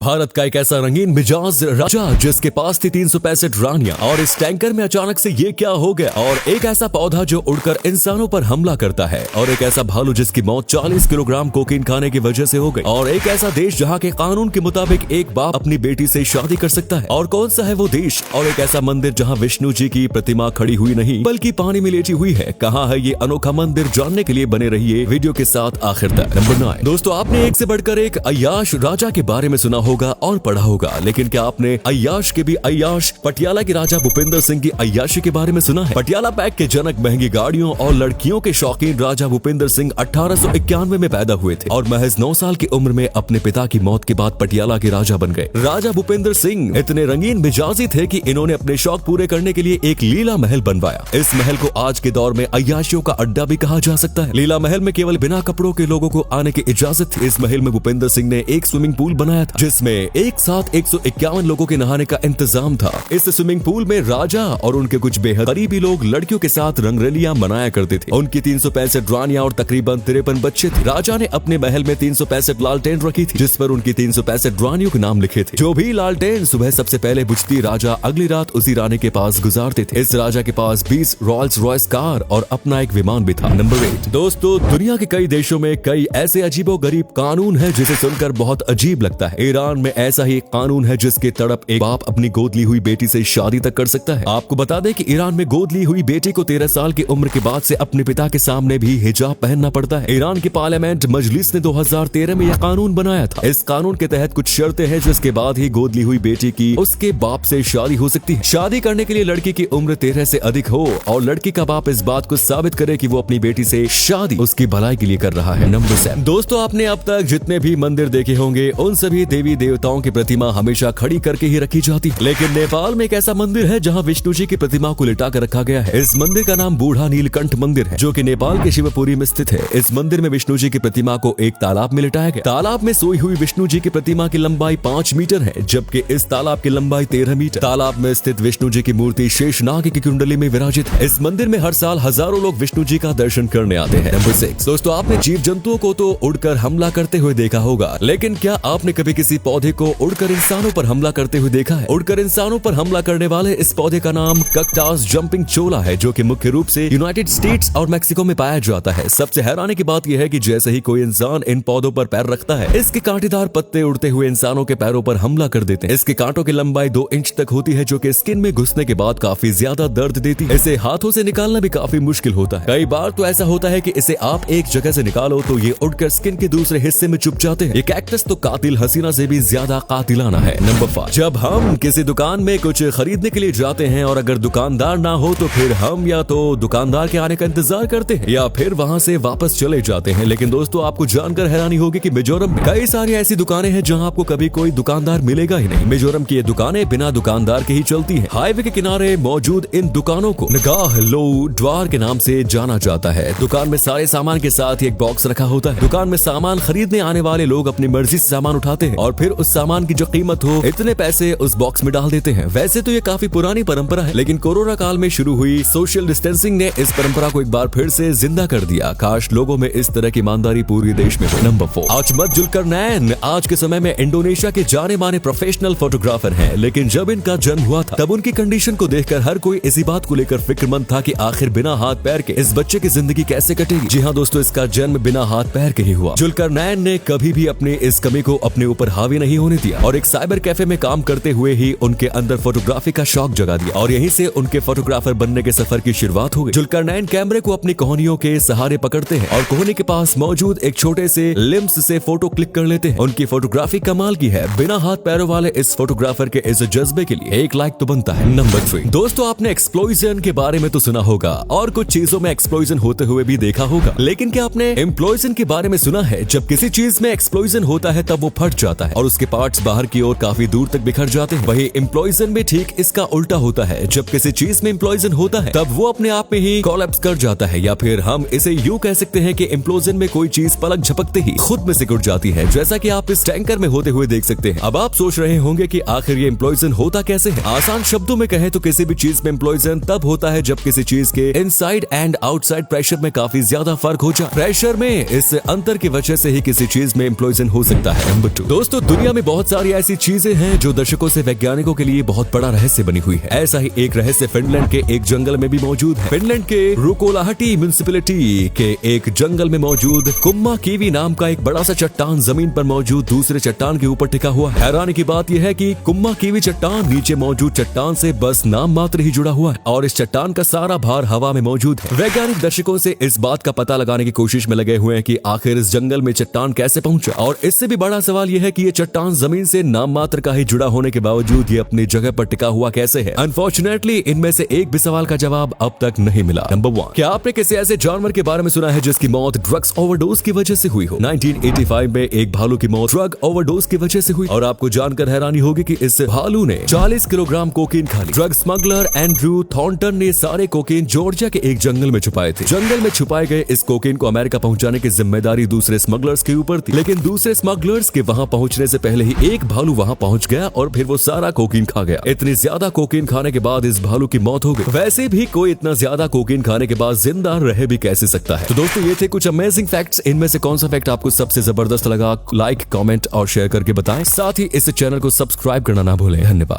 भारत का एक ऐसा रंगीन मिजाज राजा जिसके पास थी 365 रानियां, और इस टैंकर में अचानक से ये क्या हो गया। और एक ऐसा पौधा जो उड़कर इंसानों पर हमला करता है, और एक ऐसा भालू जिसकी मौत 40 किलोग्राम कोकीन खाने की वजह से हो गई, और एक ऐसा देश जहाँ के कानून के मुताबिक एक बाप अपनी बेटी से शादी कर सकता है। और कौन सा है वो देश, और एक ऐसा मंदिर जहाँ विष्णु जी की प्रतिमा खड़ी हुई नहीं बल्कि पानी में लेटी हुई है। कहाँ है ये अनोखा मंदिर, जानने के लिए बने रहिए वीडियो के साथ आखिर तक। नंबर 9 दोस्तों, आपने एक से बढ़कर एक अय्याश राजा के बारे में सुना होगा और पढ़ा होगा, लेकिन क्या आपने अय्याश के भी अय्याश पटियाला के राजा भूपेंद्र सिंह की अय्याशी के बारे में सुना है। पटियाला पैक के जनक, महंगी गाड़ियों और लड़कियों के शौकीन राजा भूपेंद्र सिंह 1891 में पैदा हुए थे और महज 9 साल की उम्र में अपने पिता की मौत के बाद पटियाला के राजा बन गए। राजा भूपेंद्र सिंह इतने रंगीन मिजाजी थे कि इन्होंने अपने शौक पूरे करने के लिए एक लीला महल बनवाया। इस महल को आज के दौर में अय्याशियों का अड्डा भी कहा जा सकता है। लीला महल में केवल बिना कपड़ों के लोगों को आने की इजाजत थी। इस महल में भूपेंद्र सिंह ने एक स्विमिंग पूल बनाया था जिसमें एक साथ 151 लोगों के नहाने का इंतजाम था। इस स्विमिंग पूल में राजा और उनके कुछ बेहद करीबी लोग लड़कियों के साथ रंगरलियां मनाया करते थे। उनकी 365 रानियां और तकरीबन 53 बच्चे थे। राजा ने अपने महल में 365 लालटेन रखी थी जिस पर उनकी 365 रानियों के नाम लिखे थे। जो भी लालटेन सुबह सबसे पहले बुझती, राजा अगली रात उसी रानी के पास गुजारते थे। इस राजा के पास 20 रॉल्स रॉयस कार और अपना एक विमान भी था। नंबर 8 दोस्तों, दुनिया के कई देशों में कई ऐसे अजीबो गरीब कानून है जिसे सुनकर बहुत अजीब लगता है। ईरान में ऐसा ही एक कानून है जिसके तड़प एक बाप अपनी गोद ली हुई बेटी से शादी तक कर सकता है। आपको बता दें कि ईरान में गोद ली हुई बेटी को 13 साल की उम्र के बाद से अपने पिता के सामने भी हिजाब पहनना पड़ता है। ईरान की पार्लियामेंट मजलिस ने 2013 में यह कानून बनाया था। इस कानून के तहत कुछ शर्तें हैं जिसके बाद ही गोद ली हुई बेटी की उसके बाप से शादी हो सकती है। शादी करने के लिए लड़की की उम्र 13 से अधिक हो और लड़की का बाप इस बात को साबित करे कि वो अपनी बेटी से शादी उसकी भलाई के लिए कर रहा है। नंबर 7 दोस्तों, आपने अब तक जितने भी मंदिर देखे होंगे उन सभी देवी देवताओं की प्रतिमा हमेशा खड़ी करके ही रखी जाती है, लेकिन नेपाल में एक ऐसा मंदिर है जहां विष्णु जी की प्रतिमा को लिटा कर रखा गया है। इस मंदिर का नाम बूढ़ा नीलकंठ मंदिर है जो कि नेपाल के शिवपुरी में स्थित है। इस मंदिर में विष्णु जी की प्रतिमा को एक तालाब में लिटाया गया। तालाब में सोई हुई विष्णु जी की प्रतिमा की लंबाई 5 मीटर है जबकि इस तालाब की लंबाई 13 मीटर। तालाब में स्थित विष्णु जी की मूर्ति शेषनाग की कुंडली में विराजित है। इस मंदिर में हर साल हजारों लोग विष्णु जी का दर्शन करने आते हैं। नंबर 6 दोस्तों, आपने जीव जंतुओं को तो उड़कर हमला करते हुए देखा होगा, लेकिन क्या आपने कभी किसी पौधे को उड़कर इंसानों पर हमला करते हुए देखा है? उड़कर इंसानों पर हमला करने वाले इस पौधे का नाम कक्टास जंपिंग चोला है जो कि मुख्य रूप से यूनाइटेड स्टेट्स और मैक्सिको में पाया जाता है। सबसे हैरानी की बात यह है कि जैसे ही कोई इंसान इन पौधों पर पैर रखता है, इसके कांटेदार पत्ते उड़ते हुए इंसानों के पैरों पर हमला कर देते हैं। इसके कांटों की लंबाई 2 इंच तक होती है जो कि स्किन में घुसने के बाद काफी ज्यादा दर्द देती है। इसे हाथों से निकालना भी काफी मुश्किल होता है। कई बार तो ऐसा होता है कि इसे आप एक जगह से निकालो तो ये उड़कर स्किन के दूसरे हिस्से में चुप जाते हैं। ये कैक्टस तो कातिल हसीना से भी ज्यादा कातिलाना है। नंबर 5 जब हम किसी दुकान में कुछ खरीदने के लिए जाते हैं और अगर दुकानदार ना हो तो फिर हम या तो दुकानदार के आने का इंतजार करते हैं या फिर वहां से वापस चले जाते हैं। लेकिन दोस्तों, आपको जानकर हैरानी होगी कि मिजोरम में कई सारी ऐसी दुकानें हैं जहां आपको कभी कोई दुकानदार मिलेगा ही नहीं। मिजोरम की ये दुकानें बिना दुकानदार के ही चलती हैं। हाईवे के किनारे मौजूद इन दुकानों को नगाह लो द्वार के नाम से जाना जाता है। दुकान में सारे सामान के साथ एक बॉक्स रखा होता है। दुकान में सामान खरीदने आने वाले लोग अपनी मर्जी से सामान उठाते हैं और फिर उस सामान की जो कीमत हो इतने पैसे उस बॉक्स में डाल देते हैं। वैसे तो ये काफी पुरानी परंपरा है, लेकिन कोरोना काल में शुरू हुई सोशल डिस्टेंसिंग ने इस परंपरा को एक बार फिर से जिंदा कर दिया। काश लोगों में इस तरह की ईमानदारी पूरे देश में हो। नंबर 4 आजमत जुल्करनैन आज के समय में इंडोनेशिया के जाने माने प्रोफेशनल फोटोग्राफर हैं, लेकिन जब इनका जन्म हुआ था तब उनकी कंडीशन को देखकर हर कोई इसी बात को लेकर फिक्रमंद था कि आखिर बिना हाथ पैर के इस बच्चे की जिंदगी कैसे कटेगी। जी हाँ दोस्तों, इसका जन्म बिना हाथ पैर के ही हुआ। जुल्करनैन ने कभी भी अपनी इस कमी को अपने ऊपर हावी नहीं होने दिया और एक साइबर कैफे में काम करते हुए ही उनके अंदर फोटोग्राफी का शौक जगा दिया और यहीं से उनके फोटोग्राफर बनने के सफर की शुरुआत हो गई। जुल्करनैन कैमरे को अपनी कोहनियों के सहारे पकड़ते हैं और कोहनी के पास मौजूद एक छोटे से लिम्स से फोटो क्लिक कर लेते हैं। उनकी फोटोग्राफी कमाल की है। बिना हाथ पैरों वाले इस फोटोग्राफर के इस जज्बे के लिए एक लाइक तो बनता है। नंबर 3 दोस्तों, आपने एक्सप्लोजन के बारे में तो सुना होगा और कुछ चीजों में एक्सप्लोजन होते हुए भी देखा होगा, लेकिन क्या आपने इम्प्लोजन के बारे में सुना है? जब किसी चीज में एक्सप्लोजन होता है तब वो फट जाता है और उसके पार्ट्स बाहर की ओर काफी दूर तक बिखर जाते हैं। वही इम्प्लोजन में ठीक इसका उल्टा होता है। जब किसी चीज में इम्प्लोजन होता है तब वो अपने आप में ही कोलैप्स कर जाता है, या फिर हम इसे यूं कह सकते हैं कि इम्प्लोजन में कोई चीज पलक झपकते ही खुद में सिकुड़ जाती है, जैसा कि आप इस टैंकर में होते हुए देख सकते हैं। अब आप सोच रहे होंगे कि आखिर ये इम्प्लोजन होता कैसे है। आसान शब्दों में कहें तो किसी भी चीज में इम्प्लोजन तब होता है जब किसी चीज के इनसाइड एंड आउटसाइड प्रेशर में काफी ज्यादा फर्क हो जाए। प्रेशर में इस अंतर की वजह से ही किसी चीज में इम्प्लोजन हो सकता है। नंबर 2 दोस्तों, दुनिया में बहुत सारी ऐसी चीजें हैं जो दशकों से वैज्ञानिकों के लिए बहुत बड़ा रहस्य बनी हुई है। ऐसा ही एक रहस्य फिनलैंड के एक जंगल में भी मौजूद है। फिनलैंड के रुकोलाहटी म्युनिसिपैलिटी के एक जंगल में मौजूद कुम्माकीवी नाम का एक बड़ा सा चट्टान जमीन पर मौजूद दूसरे चट्टान के ऊपर टिका हुआ है। हैरानी की बात यह है कि कुम्माकीवी चट्टान नीचे मौजूद चट्टान से बस नाम मात्र ही जुड़ा हुआ है और इस चट्टान का सारा भार हवा में मौजूद है। वैज्ञानिक दशकों से इस बात का पता लगाने की कोशिश में लगे हुए हैं कि आखिर इस जंगल में चट्टान कैसे पहुंचा, और इससे भी बड़ा सवाल यह है कि ये चट्टान जमीन से नाम मात्र का ही जुड़ा होने के बावजूद ये अपनी जगह पर टिका हुआ कैसे है। अनफॉर्चुनेटली इनमें से एक भी सवाल का जवाब अब तक नहीं मिला। नंबर 1, क्या आपने किसी ऐसे जानवर के बारे में सुना है जिसकी मौत ड्रग्स ओवरडोज की वजह से हुई हो? 1985 में एक भालू की मौत ड्रग ओवरडोज की वजह से हुई और आपको जानकर हैरानी होगी कि इस भालू ने 40 किलोग्राम कोकीन खा ली। ड्रग स्मगलर एंड्रयू थॉर्नटन ने सारे कोकीन जॉर्जिया के एक जंगल में छुपाए थे। जंगल में छुपाए गए इस कोकीन को अमेरिका पहुंचाने की जिम्मेदारी दूसरे स्मगलर्स के ऊपर थी, लेकिन दूसरे स्मगलर्स के वहां पहुंचने से पहले ही एक भालू वहां पहुंच गया और फिर वो सारा कोकीन खा गया। इतनी ज्यादा कोकीन खाने के बाद इस भालू की मौत हो गई। वैसे भी कोई इतना ज्यादा कोकीन खाने के बाद जिंदा रह भी कैसे सकता है। तो दोस्तों ये थे कुछ अमेजिंग फैक्ट्स। इनमें से कौन सा फैक्ट आपको सबसे जबरदस्त लगा? लाइक, कमेंट और शेयर करके बताएं। साथ ही इस चैनल को सब्सक्राइब करना ना भूलें। धन्यवाद।